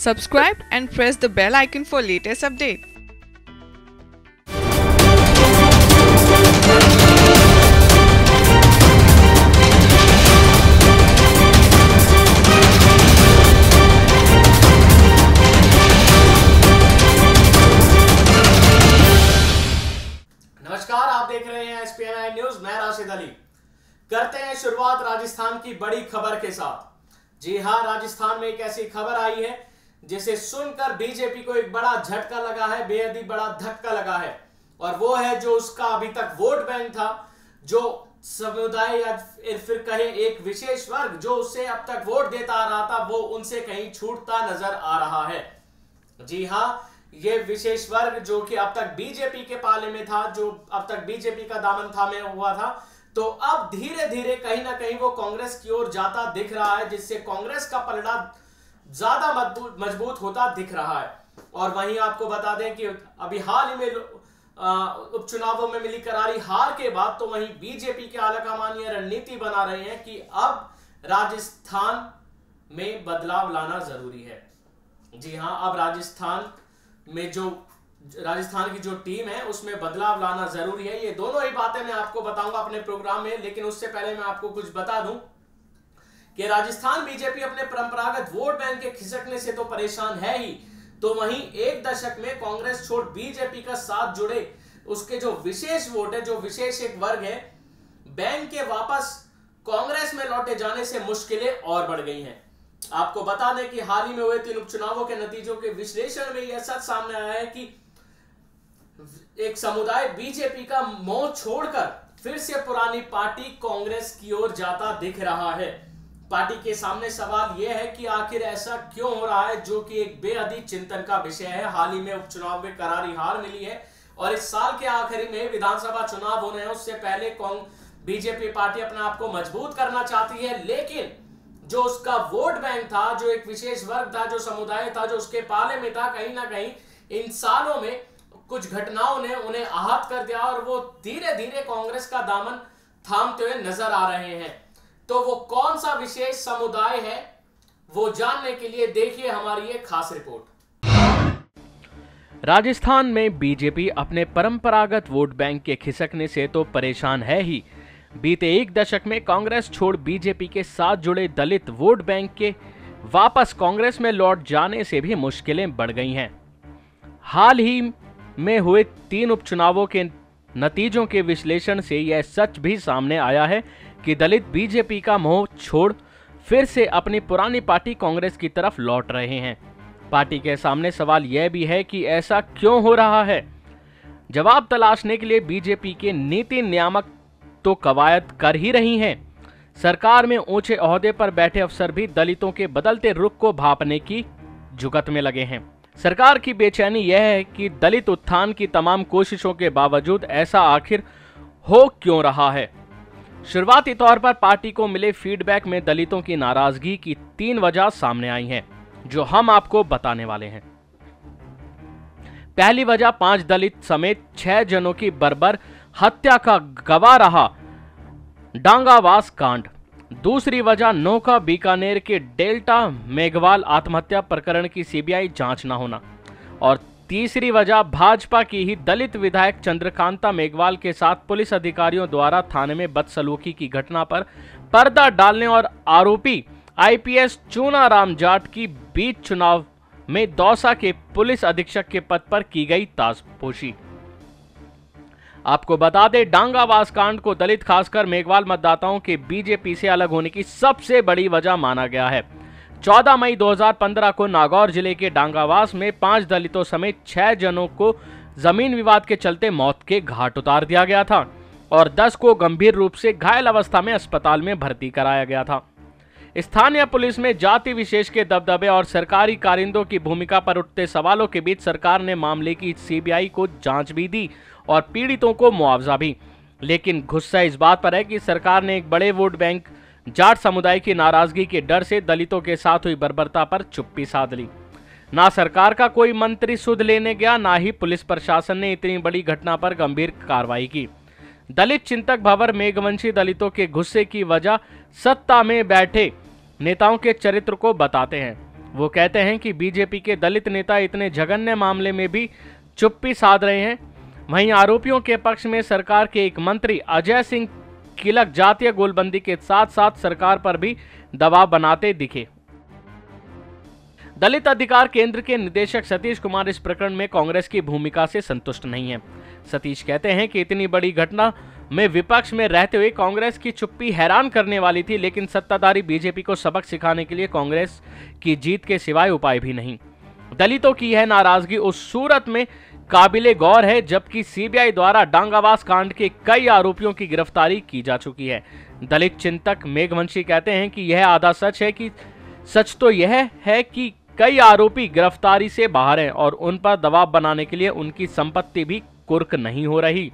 Subscribe and press the bell icon for latest update. नमस्कार, आप देख रहे हैं SPNI न्यूज। मैं राशिद अली। करते हैं शुरुआत राजस्थान की बड़ी खबर के साथ। जी हां, राजस्थान में एक ऐसी खबर आई है जिसे सुनकर बीजेपी को एक बड़ा झटका लगा है, बेहद ही बड़ा धक्का लगा है। और वो है जो उसका अभी तक वोट बैंक था, जो समुदाय या फिर कहे एक विशेष वर्ग जो उससे अब तक वोट देता आ रहा था, वो उनसे कहीं छूटता नजर आ रहा है। जी हां, ये विशेष वर्ग जो कि अब तक बीजेपी के पाले में था, जो अब तक बीजेपी का दामन थामे हुआ था, तो अब धीरे धीरे कहीं ना कहीं वो कांग्रेस की ओर जाता दिख रहा है, जिससे कांग्रेस का पलड़ा ज्यादा मजबूत होता दिख रहा है। और वहीं आपको बता दें कि अभी हाल ही में उपचुनावों में मिली करारी हार के बाद तो वहीं बीजेपी के आला कमान ये रणनीति बना रहे हैं कि अब राजस्थान में बदलाव लाना जरूरी है। जी हां, अब राजस्थान की जो टीम है उसमें बदलाव लाना जरूरी है। ये दोनों ही बातें मैं आपको बताऊंगा अपने प्रोग्राम में, लेकिन उससे पहले मैं आपको कुछ बता दूं कि राजस्थान बीजेपी अपने परंपरागत वोट बैंक के खिसकने से तो परेशान है ही, तो वहीं एक दशक में कांग्रेस छोड़ बीजेपी का साथ जुड़े उसके जो विशेष वोट है, जो विशेष एक वर्ग है, बैंक के वापस कांग्रेस में लौटे जाने से मुश्किलें और बढ़ गई हैं। आपको बता दें कि हाल ही में हुए 3 उपचुनावों के नतीजों के विश्लेषण में यह सच सामने आया है कि एक समुदाय बीजेपी का मोह छोड़कर फिर से पुरानी पार्टी कांग्रेस की ओर जाता दिख रहा है। पार्टी के सामने सवाल यह है कि आखिर ऐसा क्यों हो रहा है, जो कि एक बेहद ही चिंतन का विषय है। हाल ही में उपचुनाव में करारी हार मिली है और इस साल के आखिरी में विधानसभा चुनाव होने हैं, उससे पहले बीजेपी पार्टी अपने आप को मजबूत करना चाहती है, लेकिन जो उसका वोट बैंक था, जो एक विशेष वर्ग था, जो समुदाय था, जो उसके पाले में था, कहीं ना कहीं इन सालों में कुछ घटनाओं ने उन्हें आहत कर दिया और वो धीरे धीरे कांग्रेस का दामन थामते हुए नजर आ रहे हैं। तो वो कौन सा विशेष समुदाय है, वो जानने के लिए देखिए हमारी ये खास रिपोर्ट। राजस्थान में बीजेपी अपने परंपरागत वोट बैंक के खिसकने से तो परेशान है ही, बीते एक दशक में कांग्रेस छोड़ बीजेपी के साथ जुड़े दलित वोट बैंक के वापस कांग्रेस में लौट जाने से भी मुश्किलें बढ़ गई हैं। हाल ही में हुए 3 उपचुनावों के नतीजों के विश्लेषण से यह सच भी सामने आया है कि दलित बीजेपी का मोह छोड़ फिर से अपनी पुरानी पार्टी कांग्रेस की तरफ लौट रहे हैं। पार्टी के सामने सवाल यह भी है कि ऐसा क्यों हो रहा है। जवाब तलाशने के लिए बीजेपी के नीति नियामक तो कवायद कर ही रही हैं। सरकार में ऊंचे ओहदे पर बैठे अफसर भी दलितों के बदलते रुख को भांपने की जुगत में लगे हैं। सरकार की बेचैनी यह है कि दलित उत्थान की तमाम कोशिशों के बावजूद ऐसा आखिर हो क्यों रहा है। शुरुआती तौर पर पार्टी को मिले फीडबैक में दलितों की नाराजगी की 3 वजह सामने आई हैं, जो हम आपको बताने वाले हैं। पहली वजह 5 दलित समेत 6 जनों की बर्बर हत्या का गवाह रहा डांगावास कांड। दूसरी वजह नौका बीकानेर के डेल्टा मेघवाल आत्महत्या प्रकरण की सीबीआई जांच न होना। और तीसरी वजह भाजपा की ही दलित विधायक चंद्रकांता मेघवाल के साथ पुलिस अधिकारियों द्वारा थाने में बदसलूकी की घटना पर पर्दा डालने और आरोपी आईपीएस चूनाराम जाट की बीच चुनाव में दौसा के पुलिस अधीक्षक के पद पर की गई ताजपोशी। आपको बता दें, डांगावास कांड को दलित खासकर मेघवाल मतदाताओं के बीजेपी से अलग होने की सबसे बड़ी वजह माना गया है। 14 मई 2015 को नागौर जिले के डांगावास में 5 दलितों समेत 6 जनों को जमीन विवाद के चलते मौत के घाट उतार दिया गया था और 10 को गंभीर रूप से घायल अवस्था में अस्पताल में भर्ती कराया गया था। स्थानीय पुलिस में जाति विशेष के दबदबे और सरकारी कारिंदों की भूमिका पर उठते सवालों के बीच सरकार ने मामले की सीबीआई को जांच भी दी और पीड़ितों को मुआवजा भी। लेकिन गुस्सा इस बात पर है कि सरकार ने एक बड़े वोट बैंक जाट समुदाय की नाराजगी के डर से दलितों के साथ हुई बर्बरता पर चुप्पी साध ली। ना सरकार का कोई मंत्री सुध लेने गया, ना ही पुलिस प्रशासन ने इतनी बड़ी घटना पर गंभीर कार्रवाई की। दलित चिंतक भंवर मेघवंशी दलितों के गुस्से की वजह सत्ता में बैठे नेताओं के चरित्र को बताते हैं। वो कहते हैं कि बीजेपी के दलित नेता इतने जघन्य मामले में भी चुप्पी साध रहे हैं। वहीं आरोपियों के पक्ष में सरकार के एक मंत्री अजय सिंह किलक जातीय गोलबंदी के साथ साथ सरकार पर भी दबाव बनाते दिखे। दलित अधिकार केंद्र के निदेशक सतीश कुमार इस प्रकरण में कांग्रेस की भूमिका से संतुष्ट नहीं है। सतीश कहते हैं कि इतनी बड़ी घटना में विपक्ष में रहते हुए कांग्रेस की चुप्पी हैरान करने वाली थी, लेकिन सत्ताधारी बीजेपी को सबक सिखाने के लिए कांग्रेस की जीत के सिवाय उपाय भी नहीं। दलितों की यह नाराजगी उस सूरत में काबिले गौर है जबकि सीबीआई द्वारा डांगावास कांड के कई आरोपियों की गिरफ्तारी की जा चुकी है। दलित चिंतक मेघवंशी कहते हैं कि यह आधा सच है कि सच तो यह है कि कई आरोपी गिरफ्तारी से बाहर हैं और उन पर दबाव बनाने के लिए उनकी संपत्ति भी कुर्क नहीं हो रही।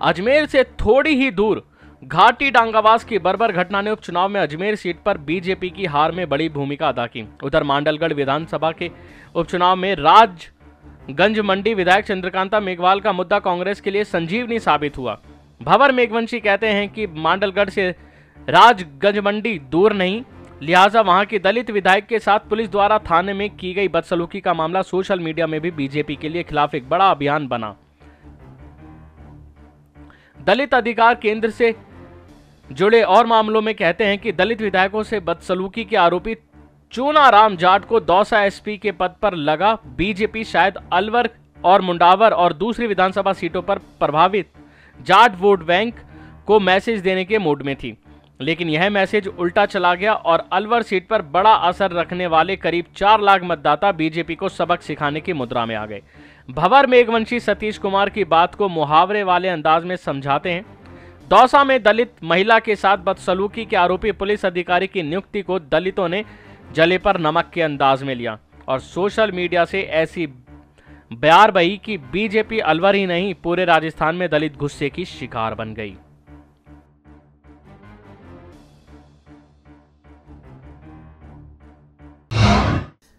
अजमेर से थोड़ी ही दूर घाटी डांगावास की बर्बर घटना ने उपचुनाव में अजमेर सीट पर बीजेपी की हार में बड़ी भूमिका अदा की। उधर मांडलगढ़ विधानसभा के उपचुनाव में राजगंज मंडी विधायक चंद्रकांता मेघवाल का मुद्दा कांग्रेस के लिए संजीवनी साबित हुआ। भंवर मेघवंशी कहते हैं कि मांडलगढ़ से राजगंज मंडी दूर नहीं, लिहाजा वहां के दलित विधायक के साथ पुलिस द्वारा थाने में की गई बदसलूकी का मामला सोशल मीडिया में भी बीजेपी के लिए खिलाफ एक बड़ा अभियान बना। दलित अधिकार केंद्र से जुड़े और मामलों में कहते हैं कि दलित विधायकों से बदसलूकी के आरोपी चूनाराम जाट को दौसा एसपी के पद पर लगा। बीजेपी शायद अलवर और मुंडावर और दूसरी विधानसभा सीटों पर प्रभावित जाट वोट बैंक को मैसेज देने के मूड में थी, लेकिन यह मैसेज उल्टा चला गया और अलवर सीट पर बड़ा असर रखने वाले करीब 4 लाख मतदाता बीजेपी को सबक सिखाने की मुद्रा में आ गए। भंवर मेघवंशी सतीश कुमार की बात को मुहावरे वाले अंदाज में समझाते हैं। दौसा में दलित महिला के साथ बदसलूकी के आरोपी पुलिस अधिकारी की नियुक्ति को दलितों ने जले पर नमक के अंदाज में लिया और सोशल मीडिया से ऐसी बयार बही कि बीजेपी अलवर ही नहीं पूरे राजस्थान में दलित गुस्से की शिकार बन गई।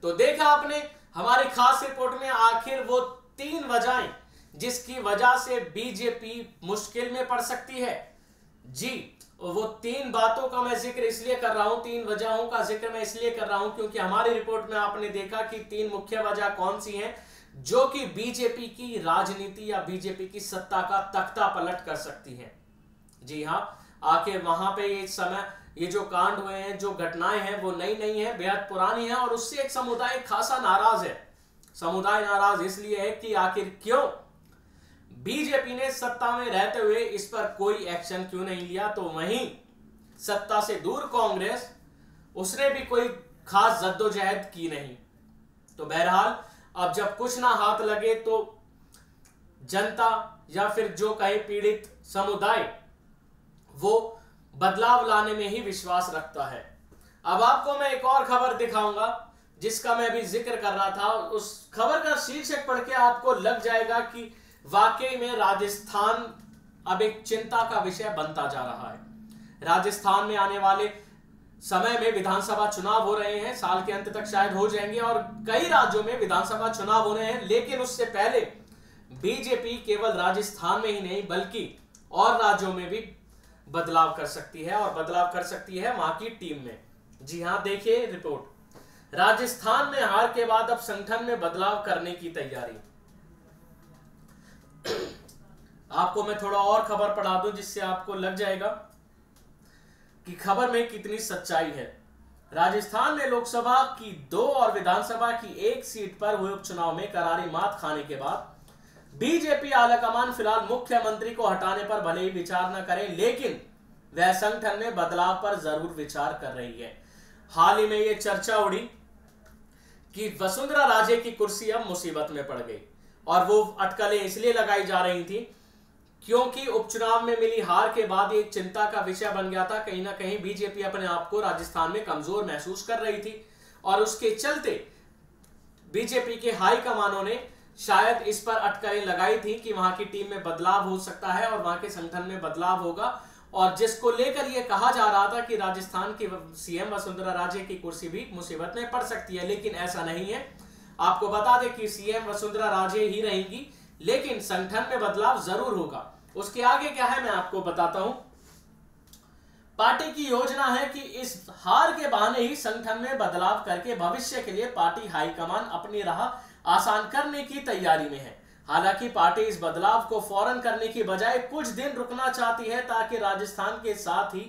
तो देखा आपने हमारी खास रिपोर्ट में आखिर वो 3 वजहें जिसकी वजह से बीजेपी मुश्किल में पड़ सकती है। जी, वो 3 बातों का मैं जिक्र इसलिए कर रहा हूं, 3 वजहों का जिक्र मैं इसलिए कर रहा हूं क्योंकि हमारी रिपोर्ट में आपने देखा कि 3 मुख्य वजह कौन सी हैं जो कि बीजेपी की राजनीति या बीजेपी की सत्ता का तख्ता पलट कर सकती है। जी हां, आखिर वहां पे ये समय ये जो कांड हुए हैं, जो घटनाएं हैं, वो नई नहीं है, बेहद पुरानी है और उससे एक समुदाय खासा नाराज है। समुदाय नाराज इसलिए है कि आखिर क्यों बीजेपी ने सत्ता में रहते हुए इस पर कोई एक्शन क्यों नहीं लिया। तो वहीं सत्ता से दूर कांग्रेस, उसने भी कोई खास जद्दोजहद की नहीं। तो बहरहाल अब जब कुछ ना हाथ लगे तो जनता या फिर जो कहे पीड़ित समुदाय वो बदलाव लाने में ही विश्वास रखता है। अब आपको मैं एक और खबर दिखाऊंगा जिसका मैं अभी जिक्र कर रहा था। उस खबर का शीर्षक पढ़ के आपको लग जाएगा कि वाकई में राजस्थान अब एक चिंता का विषय बनता जा रहा है। राजस्थान में आने वाले समय में विधानसभा चुनाव हो रहे हैं, साल के अंत तक शायद हो जाएंगे और कई राज्यों में विधानसभा चुनाव हो रहे हैं। लेकिन उससे पहले बीजेपी केवल राजस्थान में ही नहीं बल्कि और राज्यों में भी बदलाव कर सकती है और बदलाव कर सकती है वहां की टीम में। जी हां, देखिए रिपोर्ट। राजस्थान में हार के बाद अब संगठन में बदलाव करने की तैयारी। आपको मैं थोड़ा और खबर पढ़ा दूं जिससे आपको लग जाएगा कि खबर में कितनी सच्चाई है। राजस्थान में लोकसभा की 2 और विधानसभा की 1 सीट पर हुए उपचुनाव में करारी मात खाने के बाद बीजेपी आलाकमान फिलहाल मुख्यमंत्री को हटाने पर भले ही विचार न करे, लेकिन वह संगठन में बदलाव पर जरूर विचार कर रही है। हाल ही में यह चर्चा उड़ी कि वसुंधरा राजे की कुर्सी अब मुसीबत में पड़ गई और वो अटकलें इसलिए लगाई जा रही थी क्योंकि उपचुनाव में मिली हार के बाद एक चिंता का विषय बन गया था। कहीं ना कहीं बीजेपी अपने आप को राजस्थान में कमजोर महसूस कर रही थी और उसके चलते बीजेपी के हाई कमानों ने शायद इस पर अटकलें लगाई थी कि वहां की टीम में बदलाव हो सकता है और वहां के संगठन में बदलाव होगा, और जिसको लेकर यह कहा जा रहा था कि राजस्थान की सीएम वसुंधरा राजे की कुर्सी भी मुसीबत में पड़ सकती है। लेकिन ऐसा नहीं है। आपको बता दें कि सीएम वसुंधरा राजे ही रहेंगी, लेकिन संगठन में बदलाव जरूर होगा। उसके आगे क्या है मैं आपको बताता हूं। पार्टी की योजना है कि इस हार के बहाने ही संगठन में बदलाव करके भविष्य के लिए पार्टी हाईकमान अपनी राह आसान करने की तैयारी में है। हालांकि पार्टी इस बदलाव को फौरन करने की बजाय कुछ दिन रुकना चाहती है ताकि राजस्थान के साथ ही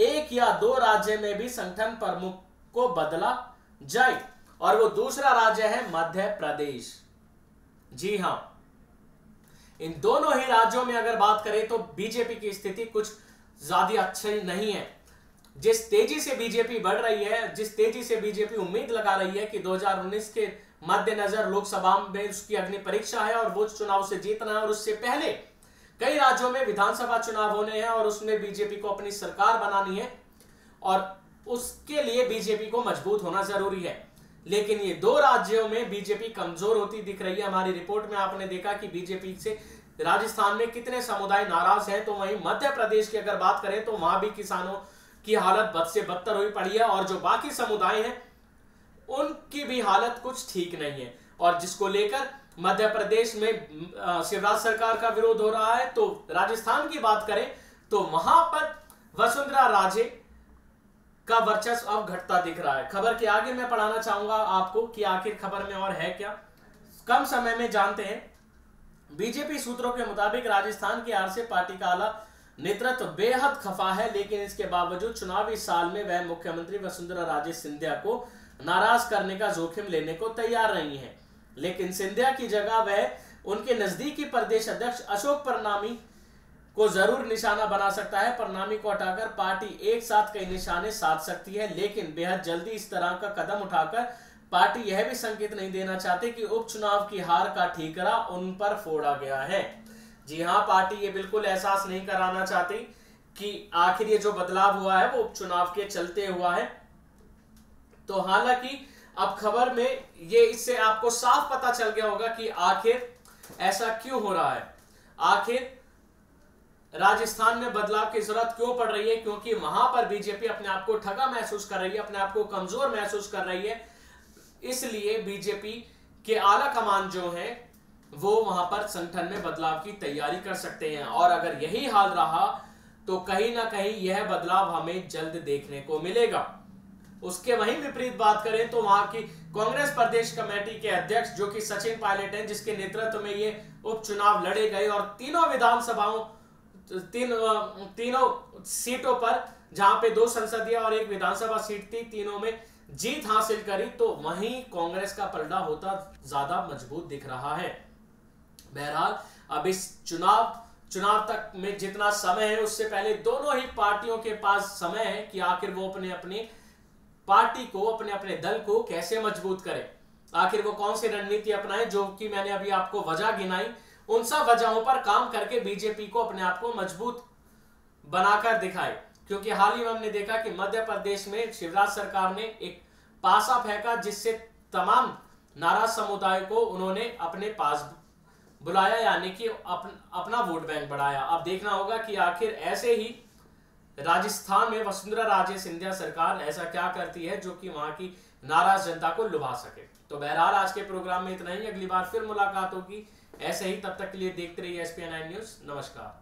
1 या 2 राज्य में भी संगठन प्रमुख को बदला जाए, और वो दूसरा राज्य है मध्य प्रदेश। जी हां, इन दोनों ही राज्यों में अगर बात करें तो बीजेपी की स्थिति कुछ ज्यादा अच्छी नहीं है। जिस तेजी से बीजेपी बढ़ रही है, जिस तेजी से बीजेपी उम्मीद लगा रही है कि 2019 के मद्देनजर लोकसभा में उसकी अग्नि परीक्षा है और वो चुनाव से जीतना है, और उससे पहले कई राज्यों में विधानसभा चुनाव होने हैं और उसमें बीजेपी को अपनी सरकार बनानी है, और उसके लिए बीजेपी को मजबूत होना जरूरी है। लेकिन ये 2 राज्यों में बीजेपी कमजोर होती दिख रही है। हमारी रिपोर्ट में आपने देखा कि बीजेपी से राजस्थान में कितने समुदाय नाराज हैं, तो वहीं मध्य प्रदेश की अगर बात करें तो वहां भी किसानों की हालत बद से बदतर हुई पड़ी है, और जो बाकी समुदाय हैं उनकी भी हालत कुछ ठीक नहीं है, और जिसको लेकर मध्य प्रदेश में शिवराज सरकार का विरोध हो रहा है। तो राजस्थान की बात करें तो वहां पर वसुंधरा राजे का वर्चस्व अब घटता दिख रहा है। खबर के आगे मैं पढ़ाना चाहूंगा आपको कि आखिर खबर में और है क्या, कम समय में जानते हैं। बीजेपी सूत्रों के मुताबिक राजस्थान की हार से पार्टी का आला नेतृत्व बेहद खफा है, लेकिन इसके बावजूद चुनावी साल में वह मुख्यमंत्री वसुंधरा राजे सिंधिया को नाराज करने का जोखिम लेने को तैयार नहीं है। लेकिन सिंधिया की जगह वह उनके नजदीकी प्रदेश अध्यक्ष अशोक परनामी को जरूर निशाना बना सकता है। परनामी को हटाकर पार्टी एक साथ कई निशाने साध सकती है, लेकिन बेहद जल्दी इस तरह का कदम उठाकर पार्टी यह भी संकेत नहीं देना चाहती कि उपचुनाव की हार का ठीकरा उन पर फोड़ा गया है। जी हां, पार्टी ये बिल्कुल एहसास नहीं कराना चाहती कि आखिर ये जो बदलाव हुआ है वो उपचुनाव के चलते हुआ है। तो हालांकि अब खबर में ये इससे आपको साफ पता चल गया होगा कि आखिर ऐसा क्यों हो रहा है, आखिर राजस्थान में बदलाव की जरूरत क्यों पड़ रही है, क्योंकि वहां पर बीजेपी अपने आप को ठगा महसूस कर रही है, अपने आप को कमजोर महसूस कर रही है। इसलिए बीजेपी के आला कमान जो है वो वहां पर संगठन में बदलाव की तैयारी कर सकते हैं, और अगर यही हाल रहा तो कहीं ना कहीं यह बदलाव हमें जल्द देखने को मिलेगा। उसके वहीं विपरीत बात करें तो वहां की कांग्रेस प्रदेश कमेटी के अध्यक्ष जो कि सचिन पायलट हैं, जिसके नेतृत्व में ये उपचुनाव लड़े गए और तीनों विधानसभाओं तीनों सीटों पर, जहां पे 2 संसदीय और 1 विधानसभा सीट थी, तीनों में जीत हासिल करी, तो वहीं कांग्रेस का पलड़ा होता ज्यादा मजबूत दिख रहा है। बहरहाल अब इस चुनाव तक में जितना समय है उससे पहले दोनों ही पार्टियों के पास समय है कि आखिर वो अपने अपने पार्टी को, अपने अपने दल को कैसे मजबूत करें, आखिर वो कौन सी रणनीति अपनाएं, जो कि मैंने अभी आपको वजह गिनाई, उन सब वजहों पर काम करके बीजेपी को अपने आप को मजबूत बनाकर दिखाए। क्योंकि हाल ही में हमने देखा कि मध्य प्रदेश में शिवराज सरकार ने एक पासा फेंका, जिससे तमाम नाराज समुदाय को उन्होंने अपने पास बुलाया, यानी कि अपना वोट बैंक बढ़ाया। अब देखना होगा कि आखिर ऐसे ही राजस्थान में वसुंधरा राजे सिंधिया सरकार ऐसा क्या करती है जो कि वहां की नाराज जनता को लुभा सके। तो बहरहाल आज के प्रोग्राम में इतना ही, अगली बार फिर मुलाकात होगी ऐसे ही। तब तक के लिए देखते रहिए SPN9 न्यूज। नमस्कार।